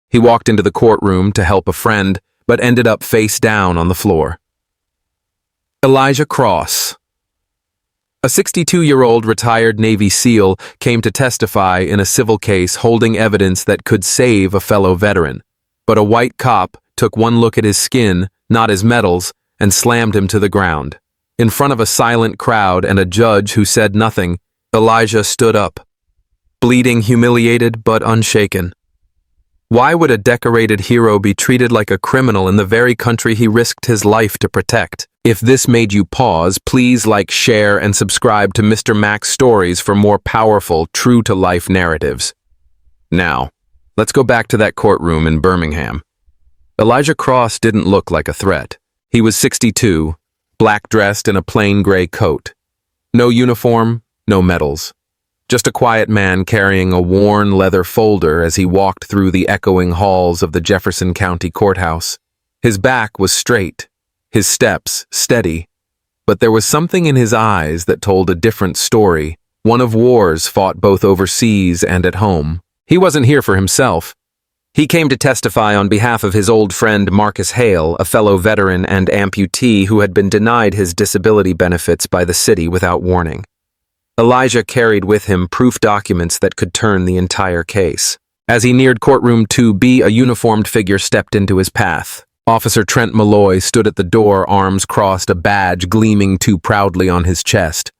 He walked into the courtroom to help a friend, but ended up face down on the floor. Elijah Cross. A 62-year-old retired Navy SEAL came to testify in a civil case holding evidence that could save a fellow veteran. But a white cop took one look at his skin, not his medals, and slammed him to the ground. In front of a silent crowd and a judge who said nothing, Elijah stood up, bleeding, humiliated but unshaken. Why would a decorated hero be treated like a criminal in the very country he risked his life to protect? If this made you pause, please like, share, and subscribe to Mr. Mac's Stories for more powerful, true-to-life narratives. Now, let's go back to that courtroom in Birmingham. Elijah Cross didn't look like a threat. He was 62, black-dressed in a plain gray coat. No uniform, no medals. Just a quiet man carrying a worn leather folder as he walked through the echoing halls of the Jefferson County Courthouse. His back was straight, his steps steady, but there was something in his eyes that told a different story, one of wars fought both overseas and at home. He wasn't here for himself. He came to testify on behalf of his old friend Marcus Hale, a fellow veteran and amputee who had been denied his disability benefits by the city without warning. Elijah carried with him proof documents that could turn the entire case. As he neared courtroom 2B, a uniformed figure stepped into his path. Officer Trent Malloy stood at the door, arms crossed, a badge gleaming too proudly on his chest.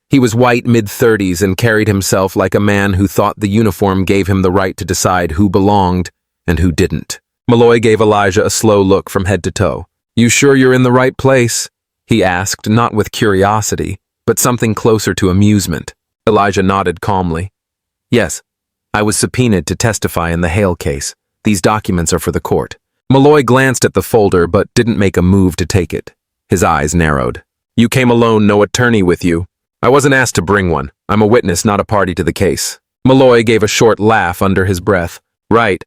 He was white, mid-30s, and carried himself like a man who thought the uniform gave him the right to decide who belonged and who didn't. Malloy gave Elijah a slow look from head to toe. "You sure you're in the right place?" he asked, not with curiosity, but something closer to amusement. Elijah nodded calmly. "Yes, I was subpoenaed to testify in the Hale case. These documents are for the court." Malloy glanced at the folder but didn't make a move to take it. His eyes narrowed. "You came alone, no attorney with you?" "I wasn't asked to bring one. I'm a witness, not a party to the case." Malloy gave a short laugh under his breath. "Right.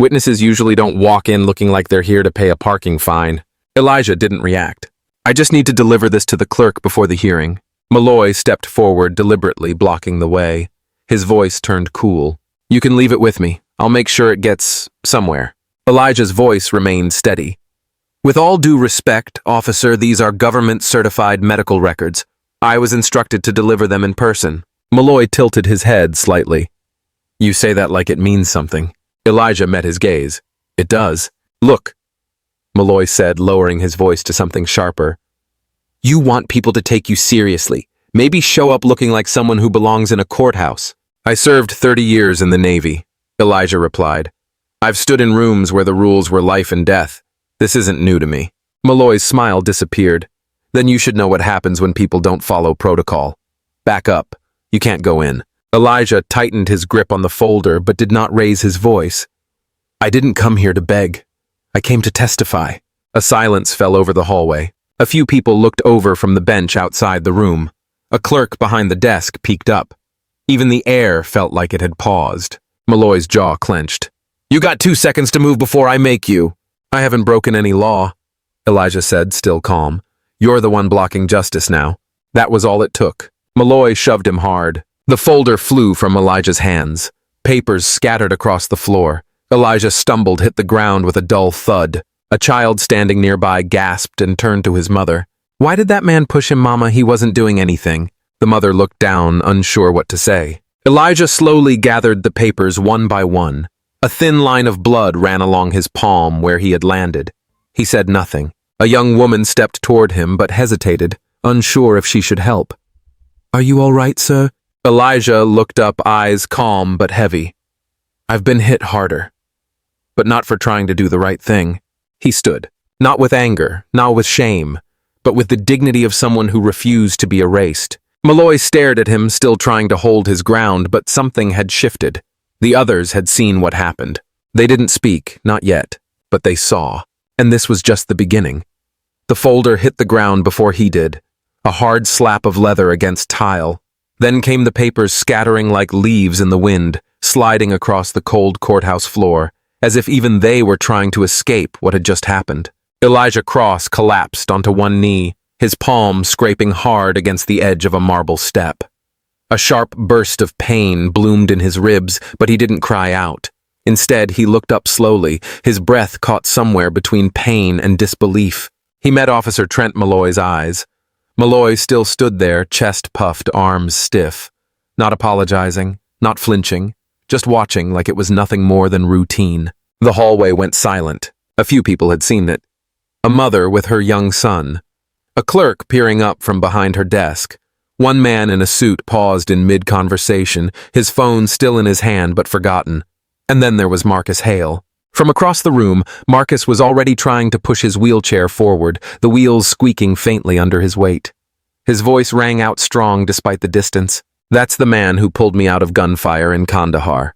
Witnesses usually don't walk in looking like they're here to pay a parking fine." Elijah didn't react. "I just need to deliver this to the clerk before the hearing." Malloy stepped forward, deliberately blocking the way. His voice turned cool. "You can leave it with me. I'll make sure it gets somewhere." Elijah's voice remained steady. "With all due respect, officer, these are government-certified medical records. I was instructed to deliver them in person." Malloy tilted his head slightly. "You say that like it means something." Elijah met his gaze. "It does. Look," Malloy said, lowering his voice to something sharper. "You want people to take you seriously. Maybe show up looking like someone who belongs in a courthouse." "I served 30 years in the Navy," Elijah replied. "I've stood in rooms where the rules were life and death. This isn't new to me." Malloy's smile disappeared. "Then you should know what happens when people don't follow protocol. Back up. You can't go in." Elijah tightened his grip on the folder but did not raise his voice. "I didn't come here to beg. I came to testify." A silence fell over the hallway. A few people looked over from the bench outside the room. A clerk behind the desk peeked up. Even the air felt like it had paused. Malloy's jaw clenched. "You got 2 seconds to move before I make you." "I haven't broken any law," Elijah said, still calm. "You're the one blocking justice now." That was all it took. Malloy shoved him hard. The folder flew from Elijah's hands. Papers scattered across the floor. Elijah stumbled, hit the ground with a dull thud. A child standing nearby gasped and turned to his mother. "Why did that man push him, Mama? He wasn't doing anything." The mother looked down, unsure what to say. Elijah slowly gathered the papers one by one. A thin line of blood ran along his palm where he had landed. He said nothing. A young woman stepped toward him but hesitated, unsure if she should help. "Are you all right, sir?" Elijah looked up, eyes calm but heavy. "I've been hit harder, but not for trying to do the right thing." He stood, not with anger, not with shame, but with the dignity of someone who refused to be erased. Malloy stared at him, still trying to hold his ground, but something had shifted. The others had seen what happened. They didn't speak, not yet, but they saw. And this was just the beginning. The folder hit the ground before he did, a hard slap of leather against tile. Then came the papers scattering like leaves in the wind, sliding across the cold courthouse floor, as if even they were trying to escape what had just happened. Elijah Cross collapsed onto one knee, his palm scraping hard against the edge of a marble step. A sharp burst of pain bloomed in his ribs, but he didn't cry out. Instead, he looked up slowly, his breath caught somewhere between pain and disbelief. He met Officer Trent Malloy's eyes. Malloy still stood there, chest puffed, arms stiff. Not apologizing, not flinching, just watching like it was nothing more than routine. The hallway went silent. A few people had seen it. A mother with her young son. A clerk peering up from behind her desk. One man in a suit paused in mid-conversation, his phone still in his hand but forgotten. And then there was Marcus Hale. From across the room, Marcus was already trying to push his wheelchair forward, the wheels squeaking faintly under his weight. His voice rang out strong despite the distance. "That's the man who pulled me out of gunfire in Kandahar.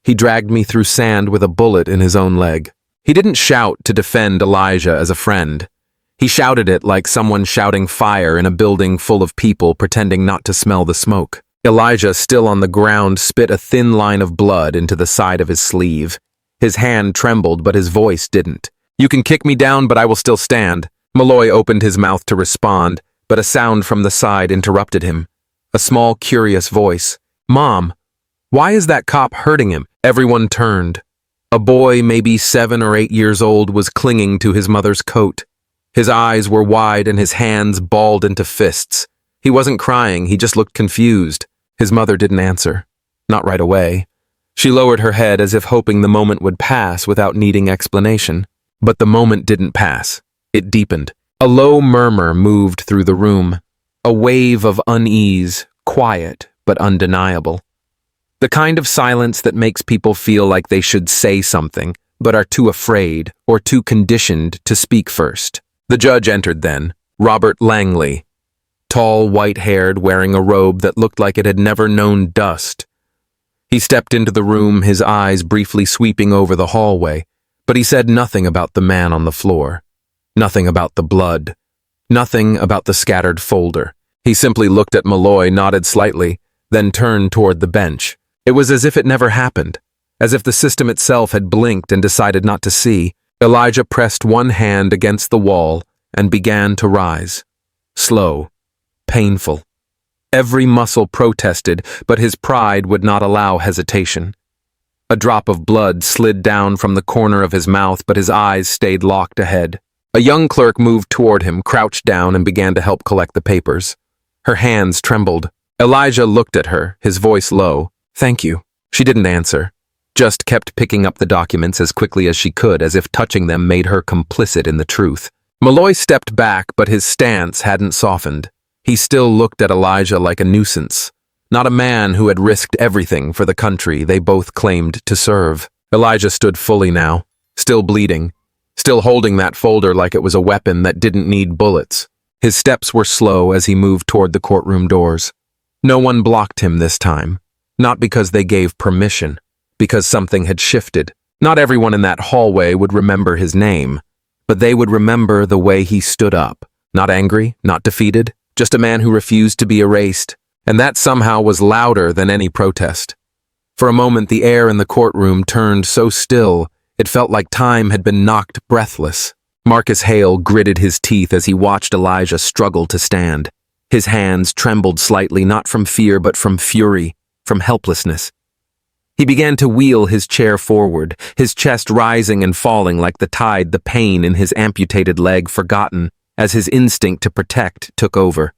He dragged me through sand with a bullet in his own leg." He didn't shout to defend Elijah as a friend. He shouted it like someone shouting fire in a building full of people pretending not to smell the smoke. Elijah, still on the ground, spit a thin line of blood into the side of his sleeve. His hand trembled, but his voice didn't. "You can kick me down, but I will still stand." Malloy opened his mouth to respond, but a sound from the side interrupted him. A small, curious voice. "Mom, why is that cop hurting him?" Everyone turned. A boy, maybe 7 or 8 years old, was clinging to his mother's coat. His eyes were wide and his hands balled into fists. He wasn't crying, he just looked confused. His mother didn't answer. Not right away. She lowered her head as if hoping the moment would pass without needing explanation. But the moment didn't pass. It deepened. A low murmur moved through the room. A wave of unease, quiet but undeniable. The kind of silence that makes people feel like they should say something, but are too afraid or too conditioned to speak first. The judge entered then, Robert Langley. Tall, white-haired, wearing a robe that looked like it had never known dust. He stepped into the room, his eyes briefly sweeping over the hallway, but he said nothing about the man on the floor. Nothing about the blood. Nothing about the scattered folder. He simply looked at Malloy, nodded slightly, then turned toward the bench. It was as if it never happened, as if the system itself had blinked and decided not to see. Elijah pressed one hand against the wall and began to rise. Slow, painful. Every muscle protested, but his pride would not allow hesitation. A drop of blood slid down from the corner of his mouth, but his eyes stayed locked ahead. A young clerk moved toward him, crouched down, and began to help collect the papers. Her hands trembled. Elijah looked at her, his voice low. "Thank you." She didn't answer, just kept picking up the documents as quickly as she could, as if touching them made her complicit in the truth. Malloy stepped back, but his stance hadn't softened. He still looked at Elijah like a nuisance, not a man who had risked everything for the country they both claimed to serve. Elijah stood fully now, still bleeding, still holding that folder like it was a weapon that didn't need bullets. His steps were slow as he moved toward the courtroom doors. No one blocked him this time. Not because they gave permission, because something had shifted. Not everyone in that hallway would remember his name, but they would remember the way he stood up. Not angry, not defeated, just a man who refused to be erased, and that somehow was louder than any protest. For a moment, the air in the courtroom turned so still, it felt like time had been knocked breathless. Marcus Hale gritted his teeth as he watched Elijah struggle to stand. His hands trembled slightly, not from fear but from fury, from helplessness. He began to wheel his chair forward, his chest rising and falling like the tide, the pain in his amputated leg forgotten as his instinct to protect took over.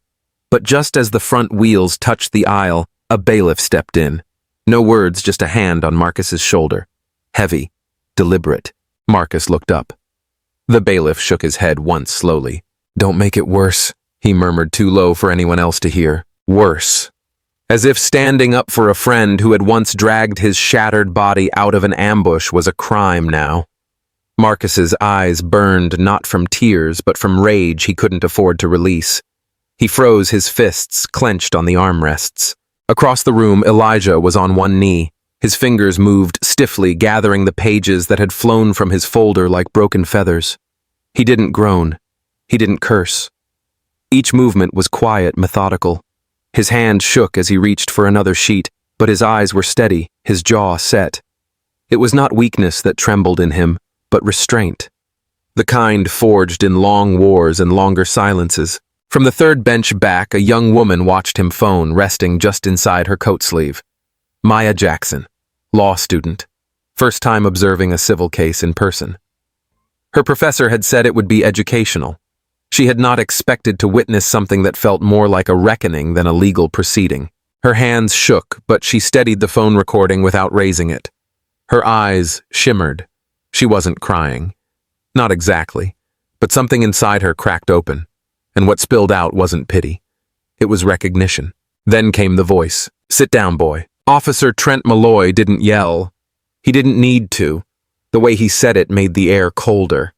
But just as the front wheels touched the aisle, a bailiff stepped in. No words, just a hand on Marcus's shoulder. Heavy, deliberate. Marcus looked up. The bailiff shook his head once slowly. "Don't make it worse," he murmured, too low for anyone else to hear. "Worse." As if standing up for a friend who had once dragged his shattered body out of an ambush was a crime now. Marcus's eyes burned not from tears, but from rage he couldn't afford to release. He froze, his fists clenched on the armrests. Across the room, Elijah was on one knee. His fingers moved stiffly, gathering the pages that had flown from his folder like broken feathers. He didn't groan. He didn't curse. Each movement was quiet, methodical. His hand shook as he reached for another sheet, but his eyes were steady, his jaw set. It was not weakness that trembled in him, but restraint. The kind forged in long wars and longer silences. From the third bench back, a young woman watched him phone, resting just inside her coat sleeve. Maya Jackson, law student. first time observing a civil case in person. Her professor had said it would be educational. She had not expected to witness something that felt more like a reckoning than a legal proceeding. Her hands shook, but she steadied the phone recording without raising it. Her eyes shimmered. She wasn't crying. Not exactly, but something inside her cracked open, and what spilled out wasn't pity. It was recognition. Then came the voice. "Sit down, boy." Officer Trent Malloy didn't yell. He didn't need to. The way he said it made the air colder.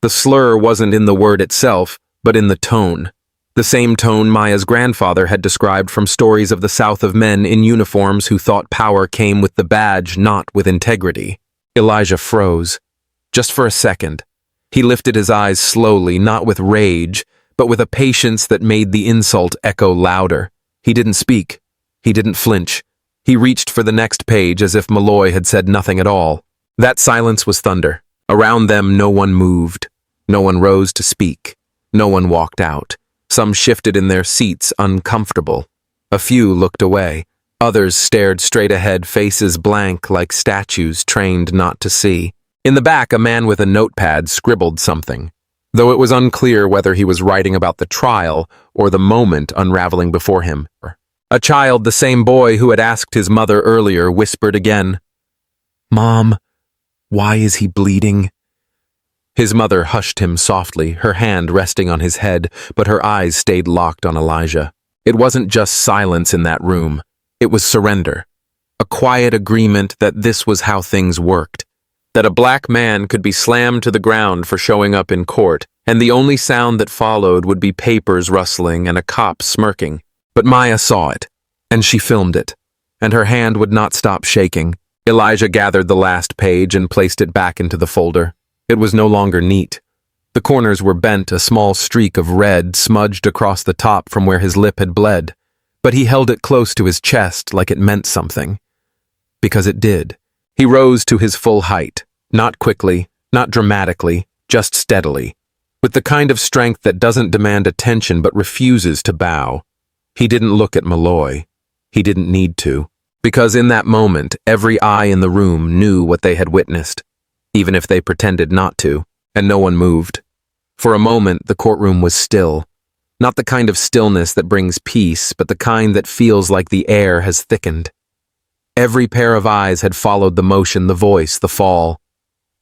The slur wasn't in the word itself, but in the tone. The same tone Maya's grandfather had described from stories of the South of men in uniforms who thought power came with the badge, not with integrity. Elijah froze. Just for a second. He lifted his eyes slowly, not with rage, but with a patience that made the insult echo louder. He didn't speak. He didn't flinch. He reached for the next page as if Malloy had said nothing at all. That silence was thunder. Around them no one moved. No one rose to speak. No one walked out. Some shifted in their seats, uncomfortable. A few looked away. Others stared straight ahead, faces blank like statues trained not to see. In the back, a man with a notepad scribbled something, though it was unclear whether he was writing about the trial or the moment unraveling before him. A child, the same boy who had asked his mother earlier, whispered again, "Mom, why is he bleeding?" His mother hushed him softly, her hand resting on his head, but her eyes stayed locked on Elijah. It wasn't just silence in that room. It was surrender. A quiet agreement that this was how things worked. That a black man could be slammed to the ground for showing up in court, and the only sound that followed would be papers rustling and a cop smirking. But Maya saw it, and she filmed it, and her hand would not stop shaking. Elijah gathered the last page and placed it back into the folder. It was no longer neat. The corners were bent, a small streak of red smudged across the top from where his lip had bled, but he held it close to his chest like it meant something. Because it did. He rose to his full height, not quickly, not dramatically, just steadily, with the kind of strength that doesn't demand attention but refuses to bow. He didn't look at Malloy. He didn't need to, because in that moment, every eye in the room knew what they had witnessed, even if they pretended not to, and no one moved. For a moment, the courtroom was still. Not the kind of stillness that brings peace, but the kind that feels like the air has thickened. Every pair of eyes had followed the motion, the voice, the fall.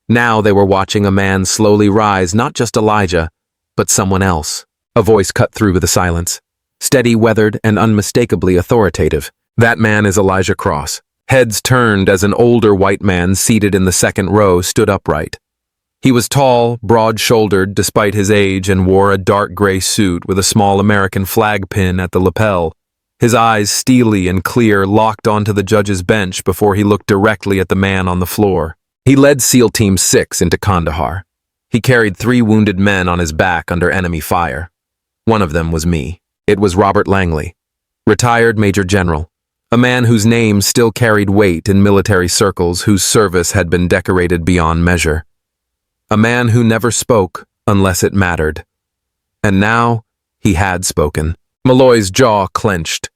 Now they were watching a man slowly rise, not just Elijah, but someone else. A voice cut through the silence. Steady, weathered, and unmistakably authoritative. That man is Elijah Cross. Heads turned as an older white man seated in the second row stood upright. He was tall, broad-shouldered despite his age, and wore a dark gray suit with a small American flag pin at the lapel. His eyes, steely and clear, locked onto the judge's bench before he looked directly at the man on the floor. He led SEAL Team 6 into Kandahar. He carried 3 wounded men on his back under enemy fire. One of them was me. It was Robert Langley, retired Major General, a man whose name still carried weight in military circles, whose service had been decorated beyond measure. A man who never spoke unless it mattered. And now, he had spoken. Malloy's jaw clenched.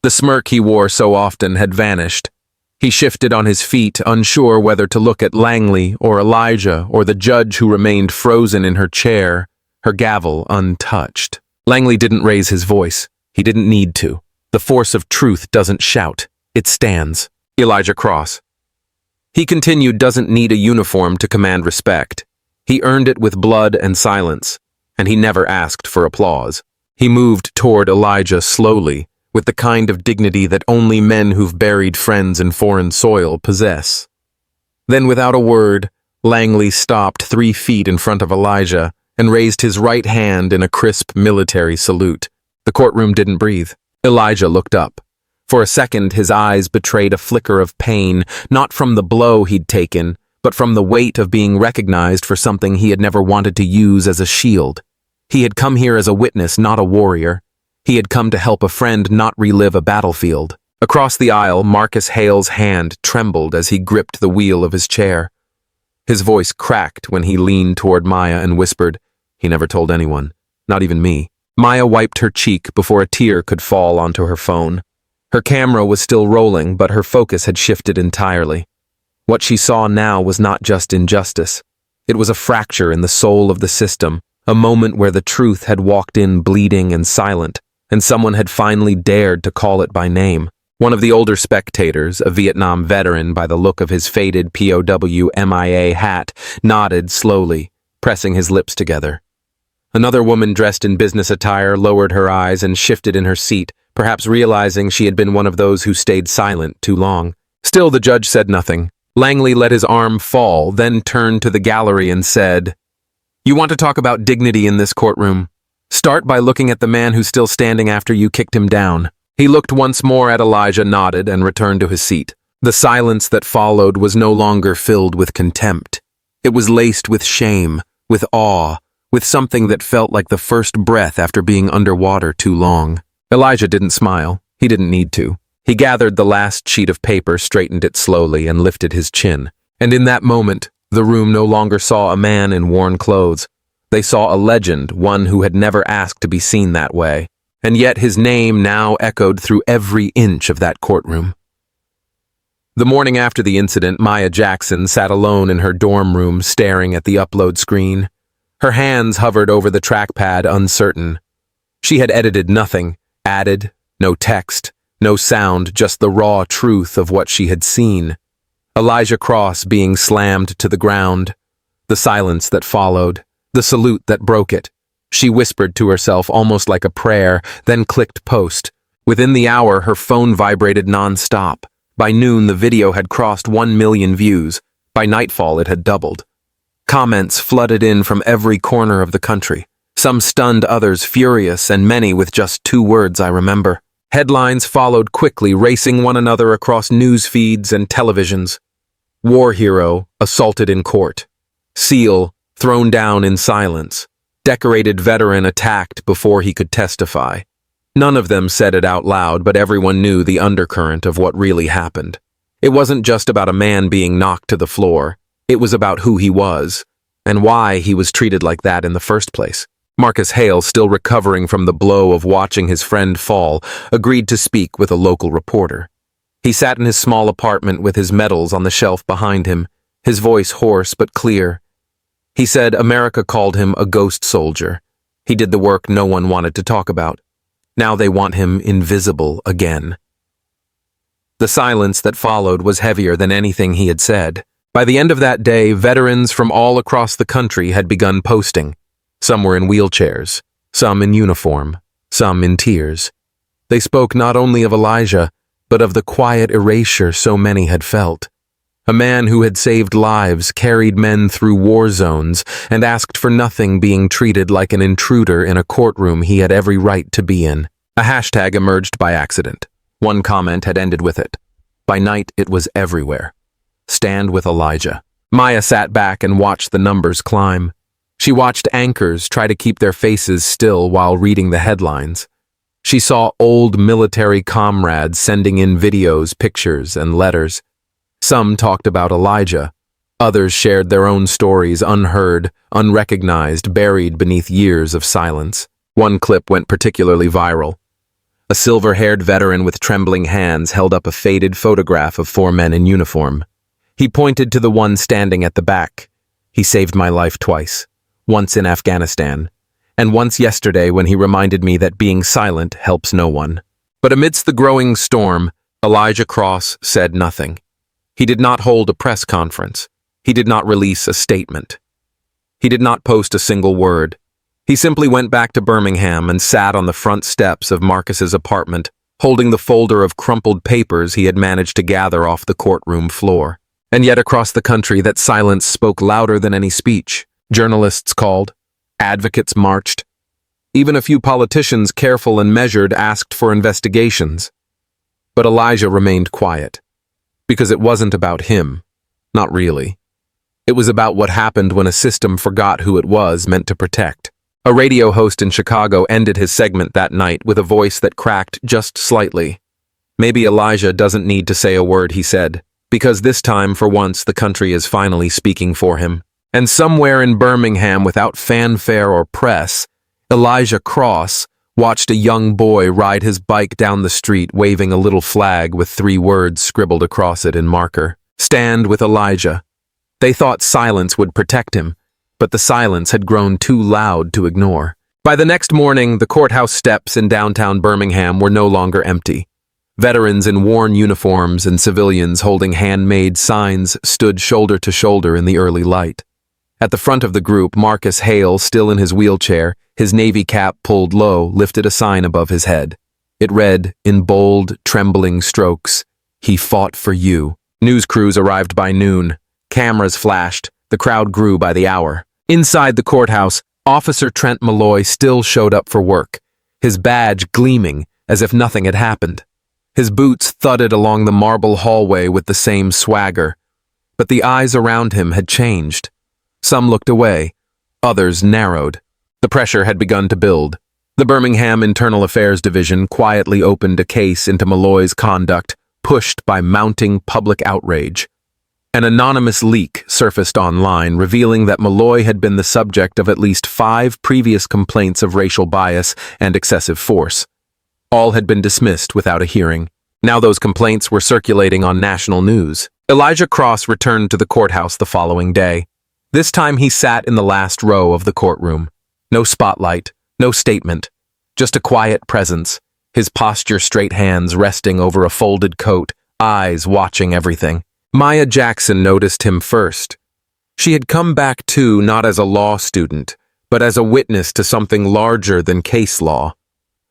The smirk he wore so often had vanished. He shifted on his feet, unsure whether to look at Langley or Elijah or the judge who remained frozen in her chair, her gavel untouched. Langley didn't raise his voice. He didn't need to. The force of truth doesn't shout. It stands. Elijah Cross. He continued, doesn't need a uniform to command respect. He earned it with blood and silence, and he never asked for applause. He moved toward Elijah slowly, with the kind of dignity that only men who've buried friends in foreign soil possess. Then, without a word, Langley stopped 3 feet in front of Elijah and raised his right hand in a crisp military salute. The courtroom didn't breathe. Elijah looked up. For a second, his eyes betrayed a flicker of pain, not from the blow he'd taken, but from the weight of being recognized for something he had never wanted to use as a shield. He had come here as a witness, not a warrior. He had come to help a friend, not relive a battlefield. Across the aisle, Marcus Hale's hand trembled as he gripped the wheel of his chair. His voice cracked when he leaned toward Maya and whispered, "He never told anyone, not even me." Maya wiped her cheek before a tear could fall onto her phone. Her camera was still rolling, but her focus had shifted entirely. What she saw now was not just injustice. It was a fracture in the soul of the system, a moment where the truth had walked in bleeding and silent, and someone had finally dared to call it by name. One of the older spectators, a Vietnam veteran by the look of his faded POW MIA hat, nodded slowly, pressing his lips together. Another woman dressed in business attire lowered her eyes and shifted in her seat, perhaps realizing she had been one of those who stayed silent too long. Still, the judge said nothing. Langley let his arm fall, then turned to the gallery and said, "You want to talk about dignity in this courtroom? Start by looking at the man who's still standing after you kicked him down." He looked once more at Elijah, nodded, and returned to his seat. The silence that followed was no longer filled with contempt. It was laced with shame, with awe, with something that felt like the first breath after being underwater too long. Elijah didn't smile. He didn't need to. He gathered the last sheet of paper, straightened it slowly, and lifted his chin. And in that moment, the room no longer saw a man in worn clothes. They saw a legend, one who had never asked to be seen that way. And yet his name now echoed through every inch of that courtroom. The morning after the incident, Maya Jackson sat alone in her dorm room staring at the upload screen. Her hands hovered over the trackpad, uncertain. She had edited nothing, added, no text, no sound, just the raw truth of what she had seen. Elijah Cross being slammed to the ground, the silence that followed, the salute that broke it. She whispered to herself almost like a prayer, then clicked post. Within the hour, her phone vibrated non-stop. By noon, the video had crossed 1 million views. By nightfall, it had doubled. Comments flooded in from every corner of the country. Some stunned, others furious, and many with just 2 words, "I remember." Headlines followed quickly, racing one another across news feeds and televisions. War hero assaulted in court. SEAL thrown down in silence. Decorated veteran attacked before he could testify. None of them said it out loud, but everyone knew the undercurrent of what really happened. It wasn't just about a man being knocked to the floor. It was about who he was, and why he was treated like that in the first place. Marcus Hale, still recovering from the blow of watching his friend fall, agreed to speak with a local reporter. He sat in his small apartment with his medals on the shelf behind him, his voice hoarse but clear. He said America called him a ghost soldier. He did the work no one wanted to talk about. Now they want him invisible again. The silence that followed was heavier than anything he had said. By the end of that day, veterans from all across the country had begun posting. Some were in wheelchairs, some in uniform, some in tears. They spoke not only of Elijah, but of the quiet erasure so many had felt. A man who had saved lives, carried men through war zones, and asked for nothing, being treated like an intruder in a courtroom he had every right to be in. A hashtag emerged by accident. One comment had ended with it. By night, it was everywhere. Stand with Elijah. Maya sat back and watched the numbers climb. She watched anchors try to keep their faces still while reading the headlines. She saw old military comrades sending in videos, pictures, and letters. Some talked about Elijah. Others shared their own stories, unheard, unrecognized, buried beneath years of silence. One clip went particularly viral. A silver-haired veteran with trembling hands held up a faded photograph of 4 men in uniform. He pointed to the one standing at the back. "He saved my life twice, once in Afghanistan, and once yesterday when he reminded me that being silent helps no one." But amidst the growing storm, Elijah Cross said nothing. He did not hold a press conference. He did not release a statement. He did not post a single word. He simply went back to Birmingham and sat on the front steps of Marcus's apartment, holding the folder of crumpled papers he had managed to gather off the courtroom floor. And yet across the country, that silence spoke louder than any speech. Journalists called. Advocates marched. Even a few politicians, careful and measured, asked for investigations. But Elijah remained quiet. Because it wasn't about him. Not really. It was about what happened when a system forgot who it was meant to protect. A radio host in Chicago ended his segment that night with a voice that cracked just slightly. "Maybe Elijah doesn't need to say a word," he said, "because this time, for once, the country is finally speaking for him." And somewhere in Birmingham, without fanfare or press, Elijah Cross watched a young boy ride his bike down the street waving a little flag with 3 words scribbled across it in marker. Stand with Elijah. They thought silence would protect him, but the silence had grown too loud to ignore. By the next morning, the courthouse steps in downtown Birmingham were no longer empty. Veterans in worn uniforms and civilians holding handmade signs stood shoulder to shoulder in the early light. At the front of the group, Marcus Hale, still in his wheelchair, his navy cap pulled low, lifted a sign above his head. It read, in bold, trembling strokes, "He fought for you." News crews arrived by noon. Cameras flashed. The crowd grew by the hour. Inside the courthouse, Officer Trent Malloy still showed up for work, his badge gleaming as if nothing had happened. His boots thudded along the marble hallway with the same swagger. But the eyes around him had changed. Some looked away. Others narrowed. The pressure had begun to build. The Birmingham Internal Affairs Division quietly opened a case into Malloy's conduct, pushed by mounting public outrage. An anonymous leak surfaced online revealing that Malloy had been the subject of at least 5 previous complaints of racial bias and excessive force. All had been dismissed without a hearing. Now those complaints were circulating on national news. Elijah Cross returned to the courthouse the following day. This time he sat in the last row of the courtroom. No spotlight, no statement, just a quiet presence, his posture straight, hands resting over a folded coat, eyes watching everything. Maya Jackson noticed him first. She had come back too, not as a law student, but as a witness to something larger than case law.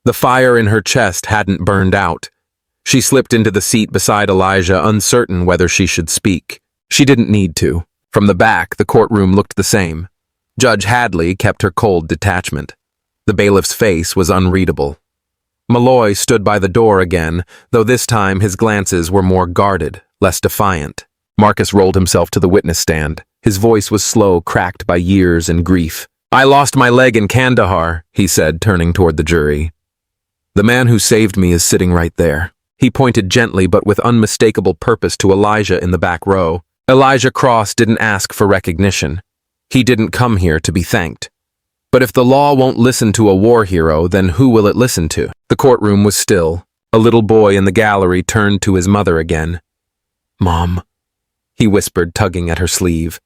The fire in her chest hadn't burned out. She slipped into the seat beside Elijah, uncertain whether she should speak. She didn't need to. From the back, the courtroom looked the same. Judge Hadley kept her cold detachment. The bailiff's face was unreadable. Malloy stood by the door again, though this time his glances were more guarded, less defiant. Marcus rolled himself to the witness stand. His voice was slow, cracked by years and grief. "I lost my leg in Kandahar," he said, turning toward the jury. "The man who saved me is sitting right there." He pointed gently but with unmistakable purpose to Elijah in the back row. Elijah Cross didn't ask for recognition. He didn't come here to be thanked. But if the law won't listen to a war hero, then who will it listen to? The courtroom was still. A little boy in the gallery turned to his mother again. "Mom," he whispered, tugging at her sleeve.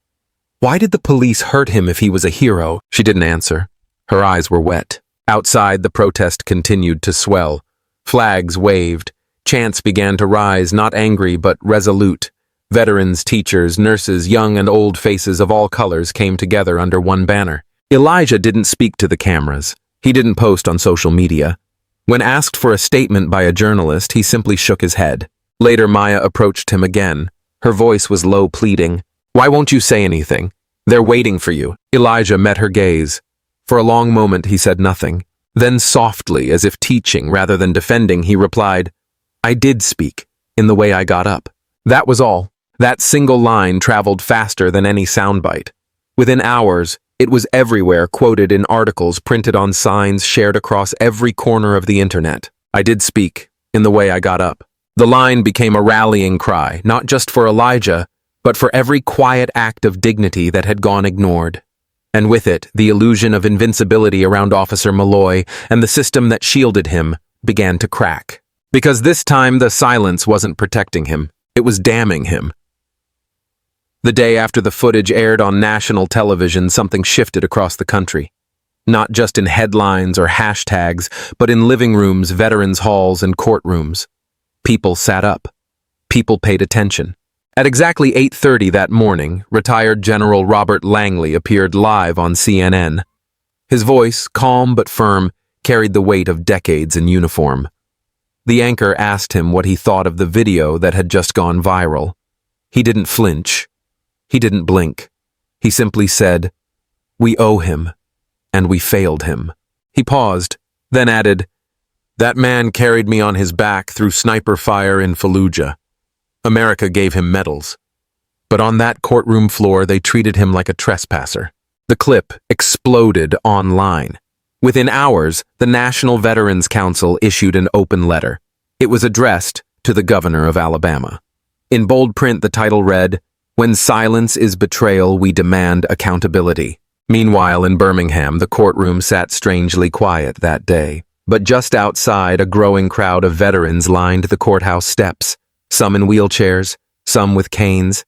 "Why did the police hurt him if he was a hero?" She didn't answer. Her eyes were wet. Outside, the protest continued to swell. Flags waved. Chants began to rise, not angry but resolute. Veterans, teachers, nurses, young and old faces of all colors came together under one banner. Elijah didn't speak to the cameras. He didn't post on social media. When asked for a statement by a journalist, he simply shook his head. Later, Maya approached him again. Her voice was low, pleading. "Why won't you say anything? They're waiting for you." Elijah met her gaze. For a long moment, he said nothing. Then softly, as if teaching rather than defending, he replied, "I did speak, in the way I got up." That was all. That single line traveled faster than any soundbite. Within hours, it was everywhere, quoted in articles, printed on signs, shared across every corner of the internet. "I did speak, in the way I got up." The line became a rallying cry, not just for Elijah, but for every quiet act of dignity that had gone ignored. And with it, the illusion of invincibility around Officer Malloy and the system that shielded him began to crack. Because this time the silence wasn't protecting him, it was damning him. The day after the footage aired on national television, something shifted across the country. Not just in headlines or hashtags, but in living rooms, veterans' halls, and courtrooms. People sat up. People paid attention. At exactly 8:30 that morning, retired General Robert Langley appeared live on CNN. His voice, calm but firm, carried the weight of decades in uniform. The anchor asked him what he thought of the video that had just gone viral. He didn't flinch. He didn't blink. He simply said, "We owe him, and we failed him." He paused, then added, "That man carried me on his back through sniper fire in Fallujah. America gave him medals. But on that courtroom floor, they treated him like a trespasser." The clip exploded online. Within hours, the National Veterans Council issued an open letter. It was addressed to the governor of Alabama. In bold print, the title read, "When silence is betrayal, we demand accountability." Meanwhile, in Birmingham, the courtroom sat strangely quiet that day. But just outside, a growing crowd of veterans lined the courthouse steps, some in wheelchairs, some with canes,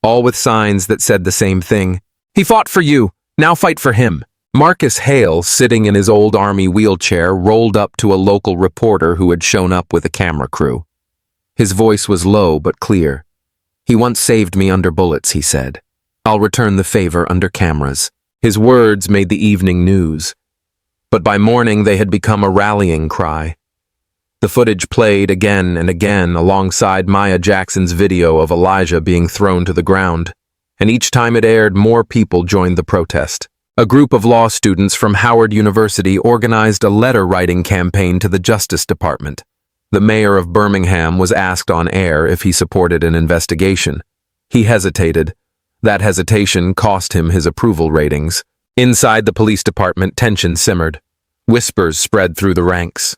all with signs that said the same thing. He fought for you, now fight for him. Marcus Hale, sitting in his old army wheelchair, rolled up to a local reporter who had shown up with a camera crew. His voice was low but clear. He once saved me under bullets, he said. I'll return the favor under cameras. His words made the evening news. But by morning they had become a rallying cry. The footage played again and again alongside Maya Jackson's video of Elijah being thrown to the ground, and each time it aired, more people joined the protest. A group of law students from Howard University organized a letter-writing campaign to the Justice Department. The mayor of Birmingham was asked on air if he supported an investigation. He hesitated. That hesitation cost him his approval ratings. Inside the police department, tension simmered. Whispers spread through the ranks.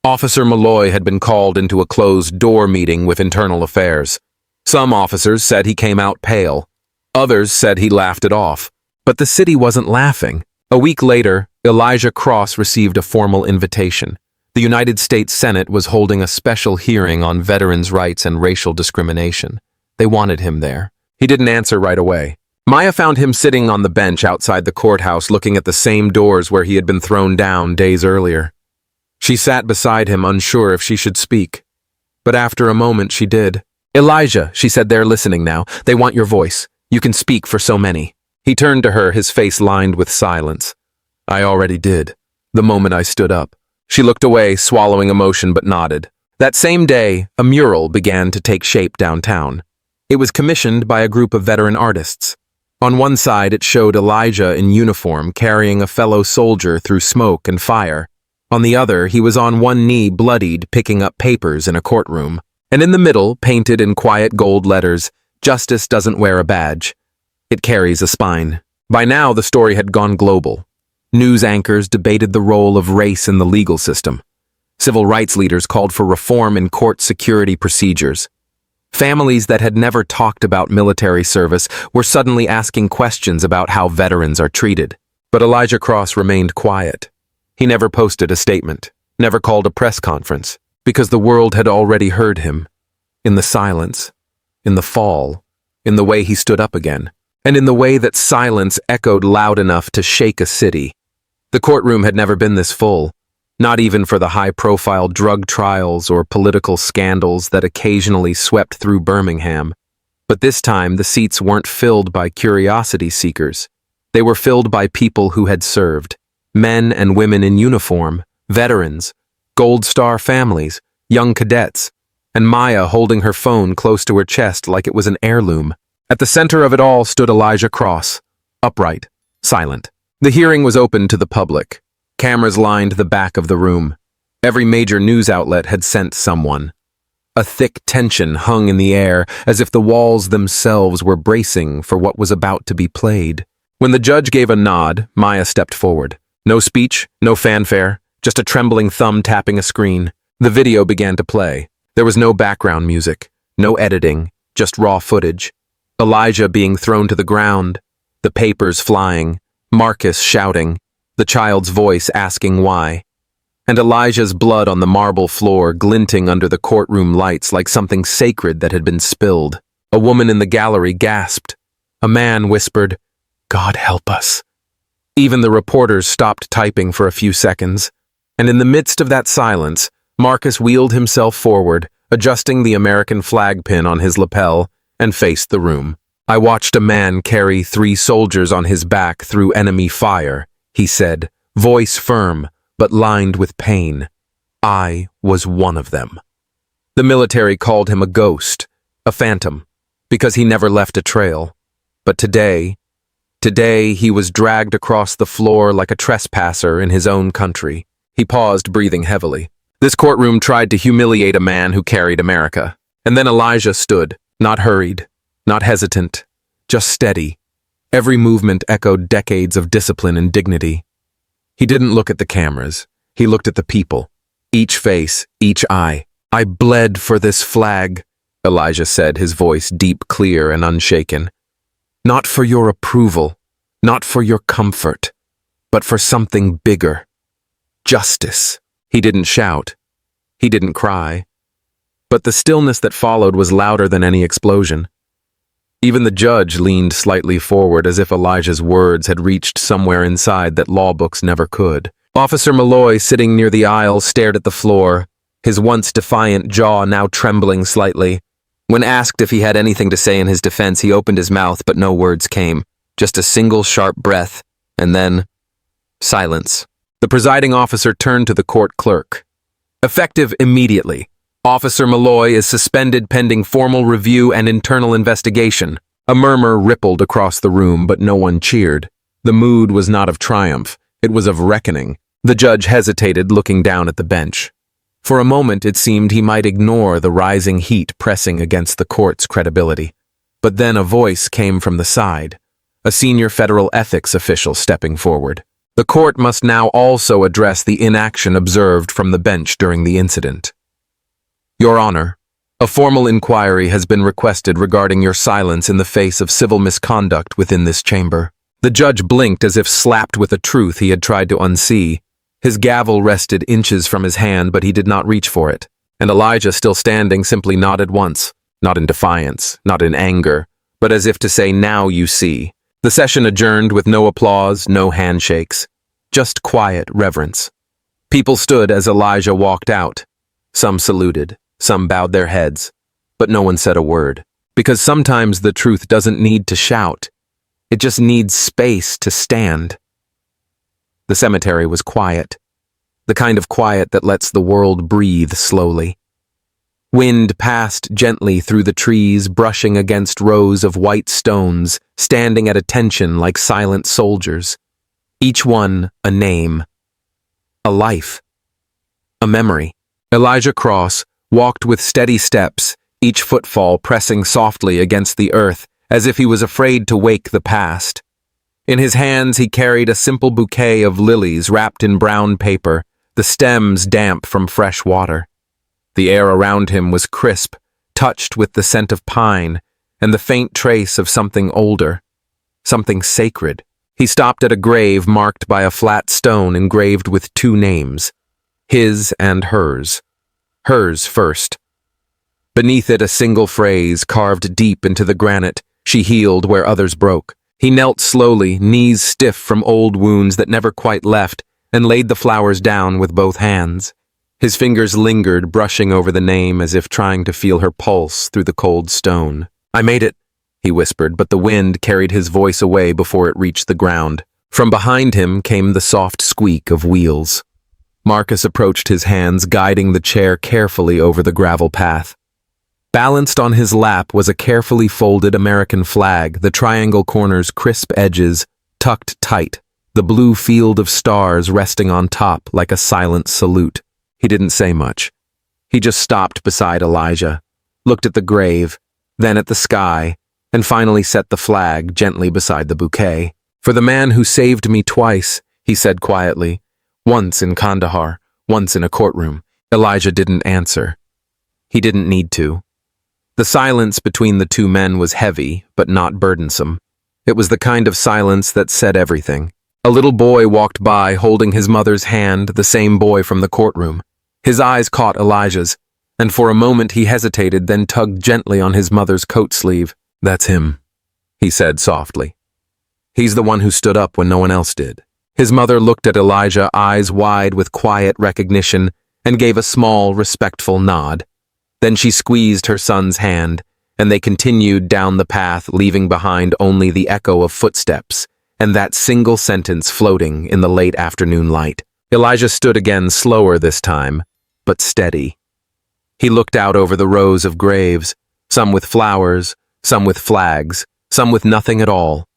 Officer Malloy had been called into a closed-door meeting with Internal Affairs. Some officers said he came out pale. Others said he laughed it off. But the city wasn't laughing. A week later, Elijah Cross received a formal invitation. The United States Senate was holding a special hearing on veterans' rights and racial discrimination. They wanted him there. He didn't answer right away. Maya found him sitting on the bench outside the courthouse looking at the same doors where he had been thrown down days earlier. She sat beside him, unsure if she should speak. But after a moment, she did. Elijah, she said, they're listening now. They want your voice. You can speak for so many. He turned to her, his face lined with silence. I already did, the moment I stood up. She looked away, swallowing emotion, but nodded. That same day, a mural began to take shape downtown. It was commissioned by a group of veteran artists. On one side, it showed Elijah in uniform carrying a fellow soldier through smoke and fire. On the other, he was on one knee, bloodied, picking up papers in a courtroom. And in the middle, painted in quiet gold letters, Justice doesn't wear a badge. It carries a spine. By now, the story had gone global. News anchors debated the role of race in the legal system. Civil rights leaders called for reform in court security procedures. Families that had never talked about military service were suddenly asking questions about how veterans are treated. But Elijah Cross remained quiet. He never posted a statement, never called a press conference, because the world had already heard him. In the silence, in the fall, in the way he stood up again, and in the way that silence echoed loud enough to shake a city. The courtroom had never been this full, not even for the high-profile drug trials or political scandals that occasionally swept through Birmingham. But this time, the seats weren't filled by curiosity seekers. They were filled by people who had served. Men and women in uniform, veterans, Gold Star families, young cadets, and Maya holding her phone close to her chest like it was an heirloom. At the center of it all stood Elijah Cross, upright, silent. The hearing was open to the public. Cameras lined the back of the room. Every major news outlet had sent someone. A thick tension hung in the air, as if the walls themselves were bracing for what was about to be played. When the judge gave a nod, Maya stepped forward. No speech, no fanfare, just a trembling thumb tapping a screen. The video began to play. There was no background music, no editing, just raw footage. Elijah being thrown to the ground, the papers flying, Marcus shouting, the child's voice asking why, and Elijah's blood on the marble floor glinting under the courtroom lights like something sacred that had been spilled. A woman in the gallery gasped. A man whispered, "God help us." Even the reporters stopped typing for a few seconds, and in the midst of that silence, Marcus wheeled himself forward, adjusting the American flag pin on his lapel, and faced the room. I watched a man carry 3 soldiers on his back through enemy fire, he said, voice firm, but lined with pain. I was one of them. The military called him a ghost, a phantom, because he never left a trail. But today he was dragged across the floor like a trespasser in his own country. He paused, breathing heavily. This courtroom tried to humiliate a man who carried America. And then Elijah stood, not hurried, not hesitant, just steady. Every movement echoed decades of discipline and dignity. He didn't look at the cameras. He looked at the people. Each face, each eye. I bled for this flag, Elijah said, his voice deep, clear, and unshaken. Not for your approval, not for your comfort, but for something bigger. Justice. He didn't shout. He didn't cry. But the stillness that followed was louder than any explosion. Even the judge leaned slightly forward as if Elijah's words had reached somewhere inside that law books never could. Officer Malloy, sitting near the aisle, stared at the floor, his once defiant jaw now trembling slightly. When asked if he had anything to say in his defense, he opened his mouth, but no words came. Just a single sharp breath, and then silence. The presiding officer turned to the court clerk. Effective immediately. Officer Malloy is suspended pending formal review and internal investigation. A murmur rippled across the room, but no one cheered. The mood was not of triumph. It was of reckoning. The judge hesitated, looking down at the bench. For a moment, it seemed he might ignore the rising heat pressing against the court's credibility. But then a voice came from the side, a senior federal ethics official stepping forward. The court must now also address the inaction observed from the bench during the incident. Your Honor, a formal inquiry has been requested regarding your silence in the face of civil misconduct within this chamber. The judge blinked as if slapped with a truth he had tried to unsee. His gavel rested inches from his hand, but he did not reach for it. And Elijah, still standing, simply nodded once, not in defiance, not in anger, but as if to say, now you see. The session adjourned with no applause, no handshakes, just quiet reverence. People stood as Elijah walked out. Some saluted, some bowed their heads, but no one said a word. Because sometimes the truth doesn't need to shout. It just needs space to stand. The cemetery was quiet, the kind of quiet that lets the world breathe slowly. Wind passed gently through the trees, brushing against rows of white stones, standing at attention like silent soldiers. Each one a name, a life, a memory. Elijah Cross walked with steady steps, each footfall pressing softly against the earth, as if he was afraid to wake the past. In his hands he carried a simple bouquet of lilies wrapped in brown paper, the stems damp from fresh water. The air around him was crisp, touched with the scent of pine, and the faint trace of something older, something sacred. He stopped at a grave marked by a flat stone engraved with two names, his and hers. Hers first. Beneath it a single phrase carved deep into the granite, she healed where others broke. He knelt slowly, knees stiff from old wounds that never quite left, and laid the flowers down with both hands. His fingers lingered, brushing over the name as if trying to feel her pulse through the cold stone. I made it, he whispered, but the wind carried his voice away before it reached the ground. From behind him came the soft squeak of wheels. Marcus approached his hands, guiding the chair carefully over the gravel path. Balanced on his lap was a carefully folded American flag, the triangle corners crisp edges tucked tight, the blue field of stars resting on top like a silent salute. He didn't say much. He just stopped beside Elijah, looked at the grave, then at the sky, and finally set the flag gently beside the bouquet. For the man who saved me twice, he said quietly, once in Kandahar, once in a courtroom. Elijah didn't answer. He didn't need to. The silence between the two men was heavy, but not burdensome. It was the kind of silence that said everything. A little boy walked by holding his mother's hand, the same boy from the courtroom. His eyes caught Elijah's, and for a moment he hesitated, then tugged gently on his mother's coat sleeve. That's him, he said softly. He's the one who stood up when no one else did. His mother looked at Elijah, eyes wide with quiet recognition, and gave a small, respectful nod. Then she squeezed her son's hand, and they continued down the path, leaving behind only the echo of footsteps, and that single sentence floating in the late afternoon light. Elijah stood again, slower this time, but steady. He looked out over the rows of graves, some with flowers, some with flags, some with nothing at all.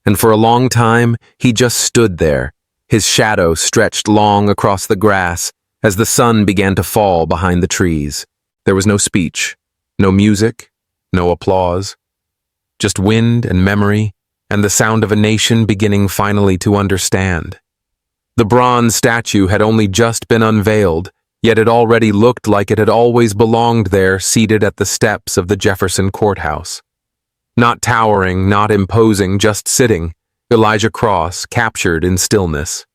And for a long time, he just stood there, his shadow stretched long across the grass as the sun began to fall behind the trees. There was no speech, no music, no applause, just wind and memory and the sound of a nation beginning finally to understand. The bronze statue had only just been unveiled, yet it already looked like it had always belonged there, seated at the steps of the Jefferson Courthouse. Not towering, not imposing, just sitting, Elijah Cross, captured in stillness.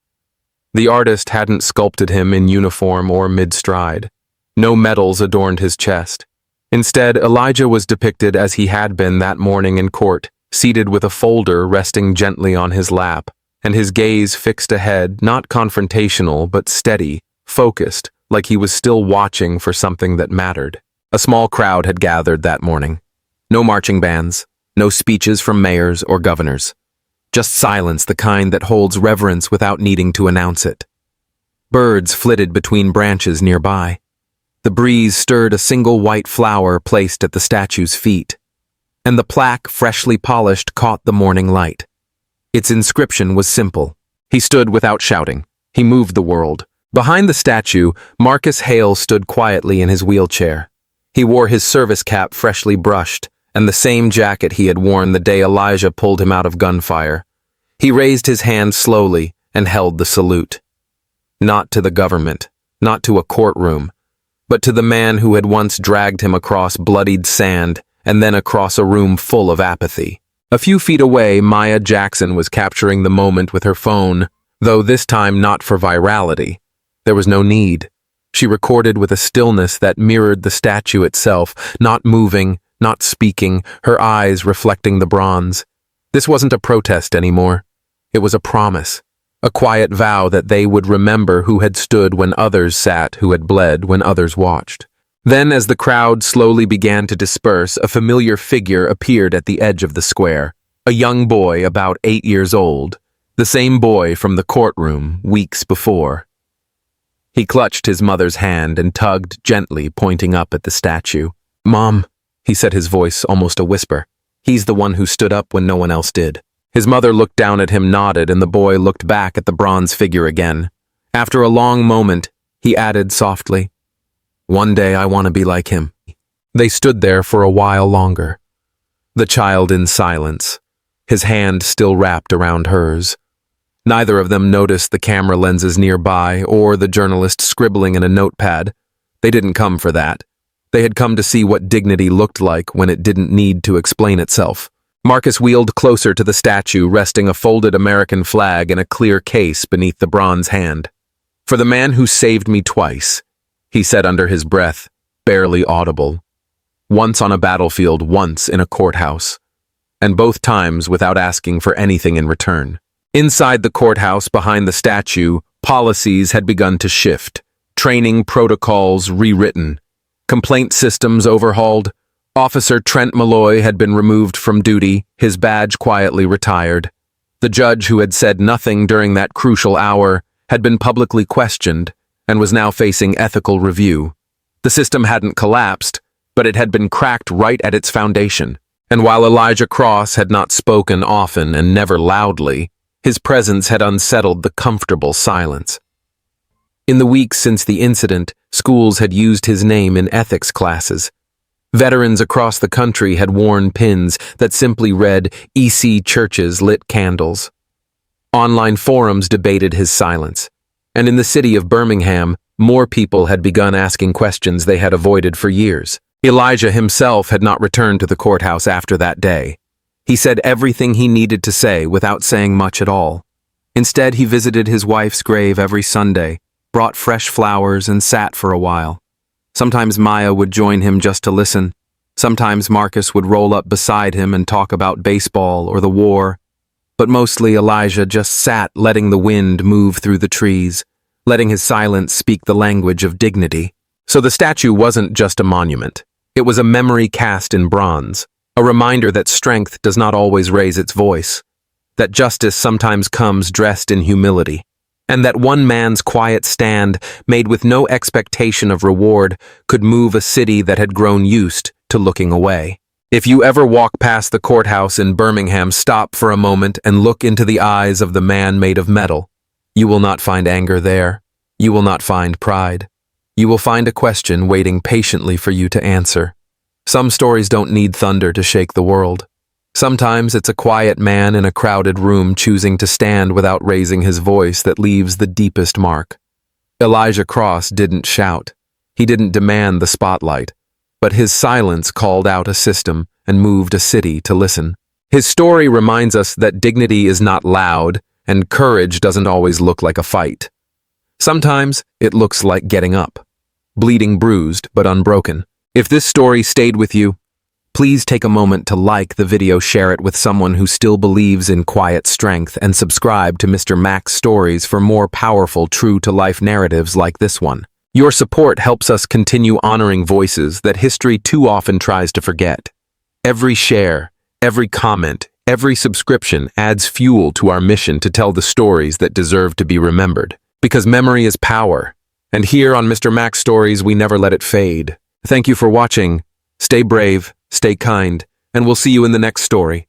The artist hadn't sculpted him in uniform or mid-stride. No medals adorned his chest. Instead, Elijah was depicted as he had been that morning in court, seated with a folder resting gently on his lap, and his gaze fixed ahead, not confrontational, but steady, focused, like he was still watching for something that mattered. A small crowd had gathered that morning. No marching bands, no speeches from mayors or governors. Just silence, the kind that holds reverence without needing to announce it. Birds flitted between branches nearby. The breeze stirred a single white flower placed at the statue's feet, and the plaque, freshly polished, caught the morning light. Its inscription was simple. He stood without shouting. He moved the world. Behind the statue, Marcus Hale stood quietly in his wheelchair. He wore his service cap freshly brushed, and the same jacket he had worn the day Elijah pulled him out of gunfire. He raised his hand slowly and held the salute. Not to the government, not to a courtroom, but to the man who had once dragged him across bloodied sand and then across a room full of apathy. A few feet away, Maya Jackson was capturing the moment with her phone, though this time not for virality. There was no need. She recorded with a stillness that mirrored the statue itself, not moving, not speaking, her eyes reflecting the bronze. This wasn't a protest anymore. It was a promise. A quiet vow that they would remember who had stood when others sat, who had bled when others watched. Then, as the crowd slowly began to disperse, a familiar figure appeared at the edge of the square. A young boy about 8 years old, the same boy from the courtroom weeks before. He clutched his mother's hand and tugged gently, pointing up at the statue. "Mom," he said, his voice almost a whisper. "He's the one who stood up when no one else did." His mother looked down at him, nodded, and the boy looked back at the bronze figure again. After a long moment, he added softly, "One day I want to be like him." They stood there for a while longer. The child in silence, his hand still wrapped around hers. Neither of them noticed the camera lenses nearby or the journalist scribbling in a notepad. They didn't come for that. They had come to see what dignity looked like when it didn't need to explain itself. Marcus wheeled closer to the statue, resting a folded American flag in a clear case beneath the bronze hand. "For the man who saved me twice," he said under his breath, barely audible. "Once on a battlefield, once in a courthouse. And both times without asking for anything in return." Inside the courthouse, behind the statue, policies had begun to shift. Training protocols rewritten. Complaint systems overhauled. Officer Trent Malloy had been removed from duty, his badge quietly retired. The judge who had said nothing during that crucial hour had been publicly questioned and was now facing ethical review. The system hadn't collapsed, but it had been cracked right at its foundation. And while Elijah Cross had not spoken often and never loudly, his presence had unsettled the comfortable silence. In the weeks since the incident, schools had used his name in ethics classes. Veterans across the country had worn pins that simply read "EC Churches Lit Candles." Online forums debated his silence. And in the city of Birmingham, more people had begun asking questions they had avoided for years. Elijah himself had not returned to the courthouse after that day. He said everything he needed to say without saying much at all. Instead, he visited his wife's grave every Sunday, brought fresh flowers, and sat for a while. Sometimes Maya would join him just to listen. Sometimes Marcus would roll up beside him and talk about baseball or the war. But mostly Elijah just sat, letting the wind move through the trees, letting his silence speak the language of dignity. So the statue wasn't just a monument. It was a memory cast in bronze, a reminder that strength does not always raise its voice, that justice sometimes comes dressed in humility, and that one man's quiet stand, made with no expectation of reward, could move a city that had grown used to looking away. If you ever walk past the courthouse in Birmingham, stop for a moment and look into the eyes of the man made of metal. You will not find anger there. You will not find pride. You will find a question waiting patiently for you to answer. Some stories don't need thunder to shake the world. Sometimes it's a quiet man in a crowded room choosing to stand without raising his voice that leaves the deepest mark. Elijah Cross didn't shout. He didn't demand the spotlight. But his silence called out a system and moved a city to listen. His story reminds us that dignity is not loud, and courage doesn't always look like a fight. Sometimes it looks like getting up. bleeding bruised but unbroken. If this story stayed with you, please take a moment to like the video, share it with someone who still believes in quiet strength, and subscribe to Mr. Mac's Stories for more powerful, true-to-life narratives like this one. Your support helps us continue honoring voices that history too often tries to forget. Every share, every comment, every subscription adds fuel to our mission to tell the stories that deserve to be remembered. Because memory is power, and here on Mr. Mac's Stories, we never let it fade. Thank you for watching. Stay brave, stay kind, and we'll see you in the next story.